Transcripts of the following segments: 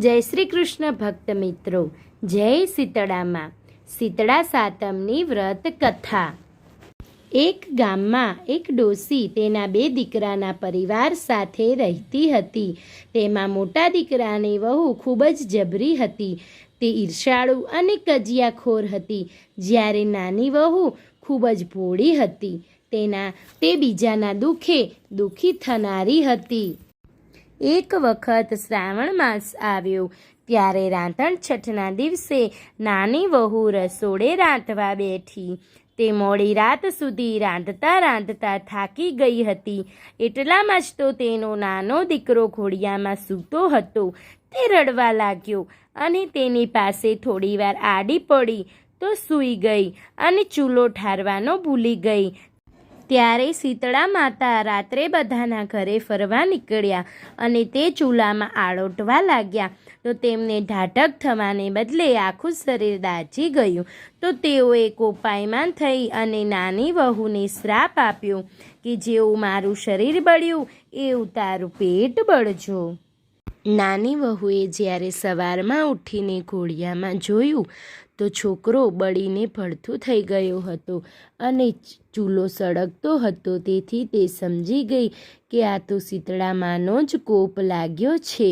જય શ્રી કૃષ્ણ ભક્ત મિત્રો, જય શીતળામાં. શીતળા સાતમની વ્રત કથા. એક ગામમાં એક ડોસી તેના બે દીકરાના પરિવાર સાથે રહેતી હતી. તેમાં મોટા દીકરાની વહુ ખૂબ જ જબરી હતી. તે ઈર્ષાળુ અને કજિયાખોર હતી, જ્યારે નાની વહુ ખૂબ જ ભોળી હતી. તે બીજાના દુઃખે દુઃખી થનારી હતી. એક વખત શ્રાવણ માસ આવ્યો ત્યારે રાંધણ છઠના દિવસે નાની વહુ રસોડે રાંધવા બેઠી. તે મોડી રાત સુધી રાંધતા રાંધતા થાકી ગઈ હતી. એટલામાં જ તો તેનો નાનો દીકરો ઘોડિયામાં સૂતો હતો. તે રડવા લાગ્યો અને તેની પાસે થોડીવાર આડી પડી તો સૂઈ ગઈ અને ચૂલો ઠારવાનો ભૂલી ગઈ. ત્યારે શીતળા માતા રાત્રે બધાના ઘરે ફરવા નીકળ્યા અને તે ચૂલામાં આળોટવા લાગ્યા. તો તેમને ઢાઢક થવાને બદલે આખું શરીર દાઝી ગયું. તો તેઓએ કોપાયમાન થઈ અને નાની વહુને શ્રાપ આપ્યો કે જેવું મારું શરીર બળ્યું એવું તારું પેટ બળજો. નાની વહુએ જ્યારે સવારમાં ઉઠીને ઘોડિયામાં જોયું તો છોકરો બળીને ભડથું થઈ ગયો હતો અને ચૂલો સળગતો હતો. તેથી તે સમજી ગઈ કે આ તો શીતળામાનો જ કોપ લાગ્યો છે.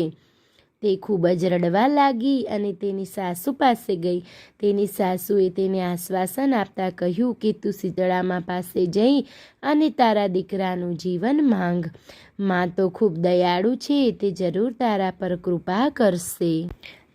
તે ખૂબ જ રડવા લાગી અને તેની સાસુ પાસે ગઈ. તેની સાસુએ તેને આશ્વાસન આપતા કહ્યું કે તું શીતળામા પાસે જઈ અને તારા દીકરાનું જીવન માંગ. માં તો ખૂબ દયાળુ છે, તે જરૂર તારા પર કૃપા કરશે.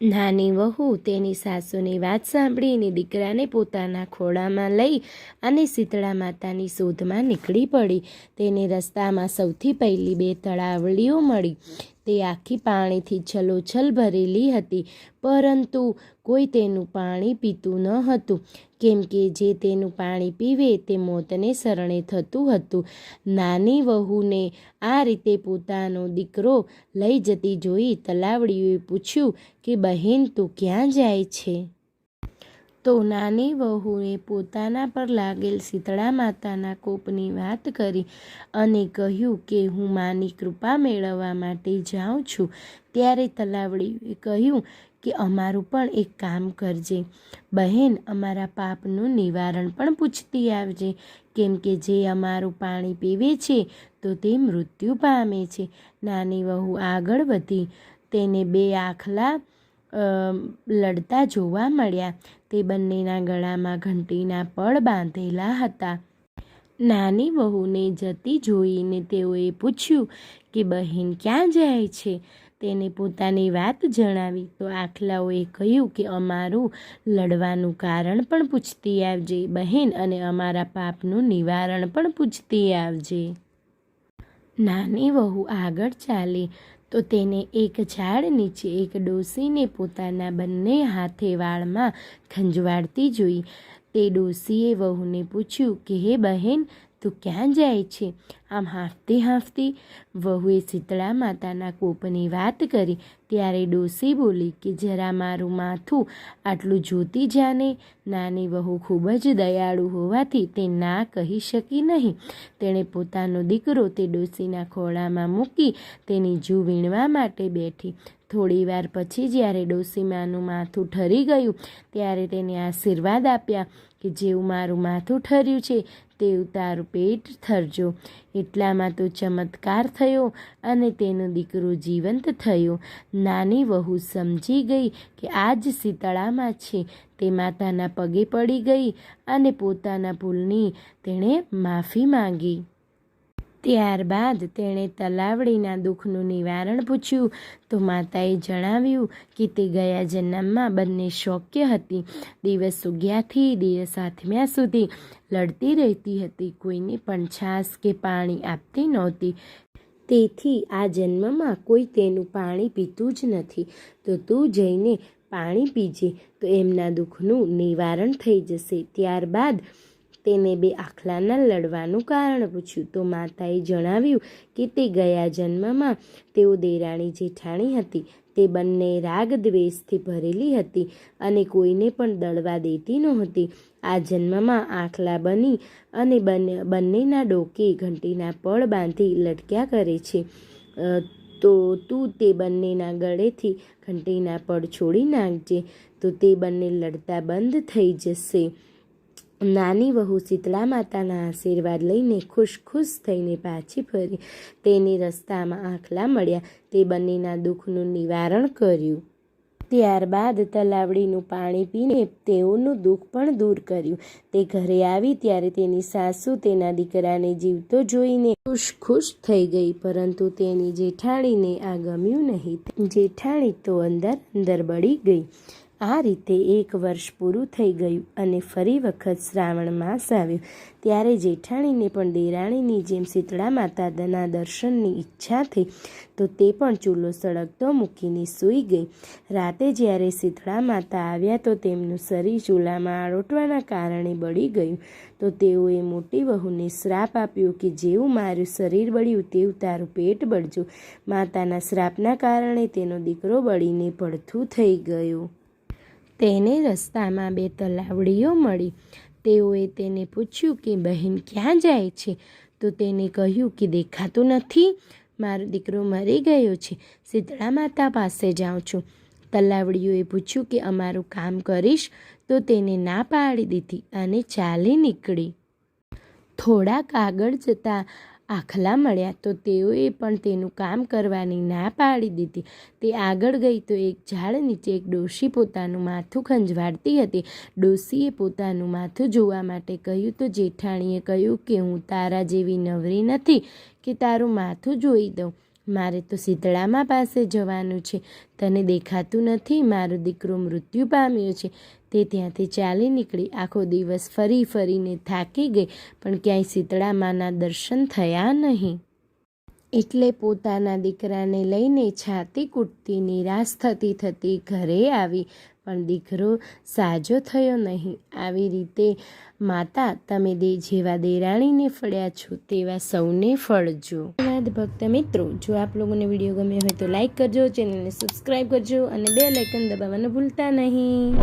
નાની વહુ તેની સાસુની વાત સાંભળીને દીકરાને પોતાના ખોળામાં લઈ અને શીતળા માતાની શોધમાં નીકળી પડી. તેને રસ્તામાં સૌથી પહેલી બે તળાવડીઓ મળી. તે આખી પાણીથી છલોછલ ભરેલી હતી, પરંતુ કોઈ તેનું પાણી પીતું ન હતું, કેમ કે જે તેનું પાણી પીવે તે મોતને શરણે થતું હતું. નાની વહુને આ રીતે પોતાનો દીકરો લઈ જતી જોઈ તલાવડીઓએ પૂછ્યું કે બહેન તું ક્યાં જાય છે? તો નાની વહુએ પોતાના પર લાગેલ શીતળા માતાના કોપની વાત કરી અને કહ્યું કે હું માની કૃપા મેળવવા માટે જાઉં છું. ત્યારે તલાવડીએ કહ્યું કે અમારું પણ એક કામ કરજે બહેન, અમારા પાપનું નિવારણ પણ પૂછતી આવજે, કેમ કે જે અમારું પાણી પીવે છે તો તે મૃત્યુ પામે છે. નાની વહુ આગળ વધી. તેને બે આખલા લડતા જોવા મળ્યા. તે બંનેના ગળામાં ઘંટીના પળ બાંધેલા હતા. નાની વહુને જતી જોઈને તેઓએ પૂછ્યું કે બહેન ક્યાં જાય છે? તેને પોતાની વાત જણાવી તો આખલાઓએ કહ્યું કે અમારું લડવાનું કારણ પણ પૂછતી આવજે બહેન, અને અમારા પાપનું નિવારણ પણ પૂછતી આવજે. નાની વહુ આગળ ચાલી તો તેને એક ઝાડ નીચે એક ડોસીને પોતાના બંને હાથે વાળમાં ખંજવાળતી જોઈ. તે ડોસીએ વહુને પૂછ્યું કે હે બહેન, તું ક્યાં જાય છે? આમ હાંફતી હાંફતી વહુએ શીતળા માતાના કોપની વાત કરી. ત્યારે ડોસી બોલી કે જરા મારું માથું આટલું જોતી જાને. નાની વહુ ખૂબ જ દયાળુ હોવાથી તે ના કહી શકી નહીં. તેણે પોતાનો દીકરો તે ડોસીના ખોળામાં મૂકી તેની જૂ વીણવા માટે બેઠી. થોડી વાર પછી જ્યારે ડોસીમાનું માથું ઠરી ગયું ત્યારે તેને આશીર્વાદ આપ્યા કે જેવું મારું માથું ઠર્યું છે તેવું તારું પેટ ઠરજો. એટલામાં તો ચમત્કાર થયો અને તેનો દીકરો જીવંત થયો. નાની વહુ સમજી ગઈ કે આ જ શીતળામાં છે. તે માતાના પગે પડી ગઈ અને પોતાના ભૂલની તેણે માફી માંગી. ત્યારબાદ તેણે તલાવડીના દુઃખનું નિવારણ પૂછ્યું તો માતાએ જણાવ્યું કે તે ગયા જન્મમાં બંને શોક્ય હતી. દિવસ ઉગ્યાથી દિવસ આથમ્યા સુધી લડતી રહેતી હતી. કોઈને પણ છાશ કે પાણી આપતી નહોતી. તેથી આ જન્મમાં કોઈ તેનું પાણી પીતું જ નથી. તો તું જઈને પાણી પીજે તો એમના દુઃખનું નિવારણ થઈ જશે. ત્યારબાદ તેને બે આખલાના લડવાનું કારણ પૂછ્યું તો માતાએ જણાવ્યું કે તે ગયા જન્મમાં તેઓ દેરાણી જેઠાણી હતી. તે બંને રાગ દ્વેષથી ભરેલી હતી અને કોઈને પણ દળવા દેતી નહોતી. આ જન્મમાં આખલા બની અને બંનેના ડોકે ઘંટીના પળ બાંધી લટક્યા કરે છે. તો તું તે બંનેના ગળેથી ઘંટીના પડ છોડી નાખજે, તો તે બંને લડતા બંધ થઈ જશે. નાની વહુ શીતળા માતાના આશીર્વાદ લઈને ખુશ થઈને પાછી ફરી. તેને રસ્તામાં આખલા મળ્યા. તે બંનેના દુઃખનું નિવારણ કર્યું. ત્યારબાદ તલાવડીનું પાણી પીને તેઓનું દુઃખ પણ દૂર કર્યું. તે ઘરે આવી ત્યારે તેની સાસુ તેના દીકરાને જીવતો જોઈને ખુશ થઈ ગઈ, પરંતુ તેની જેઠાણીને આ ગમ્યું નહીં. જેઠાણી તો અંદર બળી ગઈ. આ રીતે 1 વર્ષ પૂરું થઈ ગયું અને ફરી વખત શ્રાવણ માસ આવ્યો. ત્યારે જેઠાણીને પણ દેરાણીની જેમ શીતળા માતાના દર્શનની ઈચ્છા થઈ, તો તે પણ ચૂલો સળગતો મૂકીને સૂઈ ગઈ. રાતે જ્યારે શીતળા માતા આવ્યા તો તેમનું શરીર ચૂલામાં આળોટવાના કારણે બળી ગયું. તો તેઓએ મોટી વહુને શ્રાપ આપ્યો કે જેવું મારું શરીર બળ્યું તેવું તારું પેટ બળજો. માતાના શ્રાપના કારણે તેનો દીકરો બળીને પડથું થઈ ગયો. તેને રસ્તામાં 2 તલાવડીઓ મળી. તેઓએ તેને પૂછ્યું કે બહેન ક્યાં જાય છે? તો તેને કહ્યું કે દેખાતું નથી, મારો દીકરો મરી ગયો છે, શીતળા માતા પાસે જાઉં છું. તલાવડીઓએ પૂછ્યું કે અમારું કામ કરીશ? તો તેને ના પાડી દીધી અને ચાલી નીકળી. થોડાક આગળ જતાં આખલા મળ્યા, તો તેઓએ પણ તેનું કામ કરવાની ના પાડી દીધી. તે આગળ ગઈ તો એક ઝાડ નીચે એક ડોશી પોતાનું માથું ખંજવાળતી હતી. ડોશીએ પોતાનું માથું જોવા માટે કહ્યું તો જેઠાણીએ કહ્યું કે હું તારા જેવી નવરી નથી કે તારું માથું જોઈ દઉં. મારે તો શીતળામા પાસે જવાનું છે. તને દેખાતું નથી, મારો દીકરો મૃત્યુ પામ્યો છે. તે ત્યાંથી ચાલી નીકળી. આખો દિવસ ફરીને થાકી ગઈ, પણ ક્યાંય શીતળામાના દર્શન થયા નહીં. એટલે પોતાના દીકરાને લઈને છાતી કૂટતી નિરાશ થતી ઘરે આવી, પણ દીકરો સાજો થયો નહીં. આવી રીતે માતા તમે જેવા દેરાણીને ફળ્યા છો તેવા સૌને ફળજો. ધન્યવાદ ભક્ત મિત્રો. જો આપ લોકોને વિડીયો ગમ્યો હોય તો લાઈક કરજો, ચેનલને સબસ્ક્રાઈબ કરજો અને બેલ આઇકન દબાવવાનું ભૂલતા નહીં.